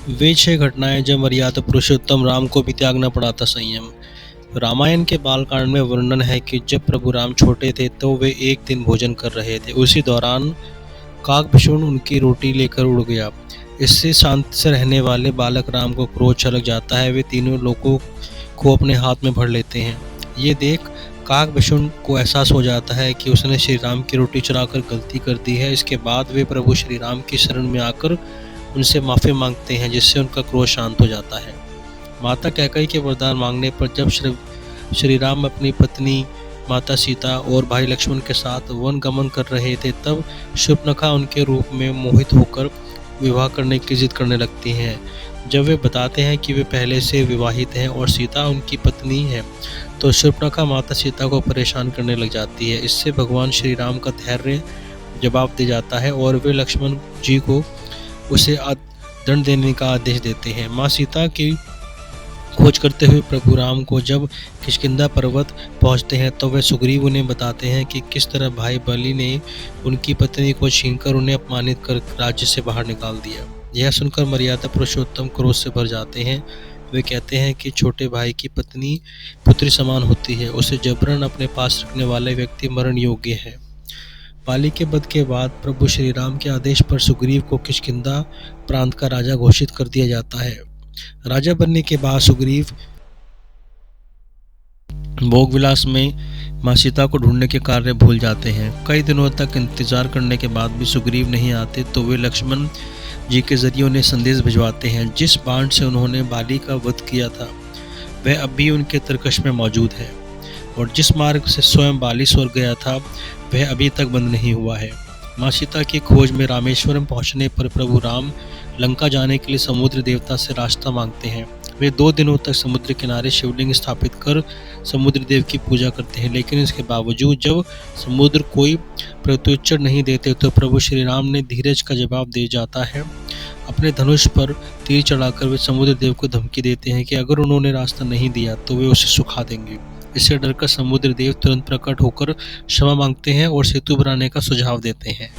वे 6 घटनाएं जब मर्यादा पुरुषोत्तम राम को भी त्यागना पड़ा था संयम। रामायण के बालकांड में वर्णन है कि जब प्रभु राम छोटे थे तो वे एक दिन भोजन कर रहे थे। उसी दौरान काकभक्षण उनकी रोटी लेकर उड़ गया। इससे शांत से रहने वाले बालक राम को क्रोध छलक जाता है। वे तीनों लोगों को अपने हाथ में भर लेते हैं। ये देख काकभक्षण को एहसास हो जाता है कि उसने श्री राम की रोटी चुराकर गलती कर दी है। इसके बाद वे प्रभु श्री राम की शरण में आकर उनसे माफ़ी मांगते हैं, जिससे उनका क्रोध शांत हो जाता है। माता कैकेयी के वरदान मांगने पर जब श्री राम अपनी पत्नी माता सीता और भाई लक्ष्मण के साथ वन गमन कर रहे थे, तब शूर्पणखा उनके रूप में मोहित होकर विवाह करने की जिद करने लगती हैं। जब वे बताते हैं कि वे पहले से विवाहित हैं और सीता उनकी पत्नी है, तो शूर्पणखा माता सीता को परेशान करने लग जाती है। इससे भगवान श्री राम का धैर्य जवाब दे जाता है और वे लक्ष्मण जी को उसे दंड देने का आदेश देते हैं। माँ सीता की खोज करते हुए प्रभु राम को जब किष्किंधा पर्वत पहुंचते हैं, तो वे सुग्रीव उन्हें बताते हैं कि किस तरह भाई बलि ने उनकी पत्नी को छीनकर उन्हें अपमानित कर राज्य से बाहर निकाल दिया। यह सुनकर मर्यादा पुरुषोत्तम क्रोध से भर जाते हैं। वे कहते हैं कि छोटे भाई की पत्नी पुत्री समान होती है, उसे जबरन अपने पास रखने वाले व्यक्ति मरण योग्य है। बाली के वध के बाद प्रभु श्री राम के आदेश पर सुग्रीव को किष्किंधा प्रांत का राजा घोषित कर दिया जाता है। राजा बनने के बाद सुग्रीव भोगविलास में माँ सीता को ढूंढने के कार्य भूल जाते हैं। कई दिनों तक इंतजार करने के बाद भी सुग्रीव नहीं आते, तो वे लक्ष्मण जी के जरिए उन्हें संदेश भिजवाते हैं। जिस बाण से उन्होंने बाली का वध किया था वह अब भी उनके तरकश में मौजूद है, और जिस मार्ग से स्वयं बाली स्वर्ग गया था वह अभी तक बंद नहीं हुआ है। माँ सीता की खोज में रामेश्वरम पहुंचने पर प्रभु राम लंका जाने के लिए समुद्र देवता से रास्ता मांगते हैं। वे 2 दिनों तक समुद्र किनारे शिवलिंग स्थापित कर समुद्र देव की पूजा करते हैं, लेकिन इसके बावजूद जब समुद्र कोई प्रत्युत्तर नहीं देते, तो प्रभु श्री राम ने धीरज का जवाब दे जाता है। अपने धनुष पर तीर चढ़ाकर वे समुद्र देव को धमकी देते हैं कि अगर उन्होंने रास्ता नहीं दिया तो वे उसे सुखा देंगे। इससे डरकर समुद्र देव तुरंत प्रकट होकर क्षमा मांगते हैं और सेतु बनाने का सुझाव देते हैं।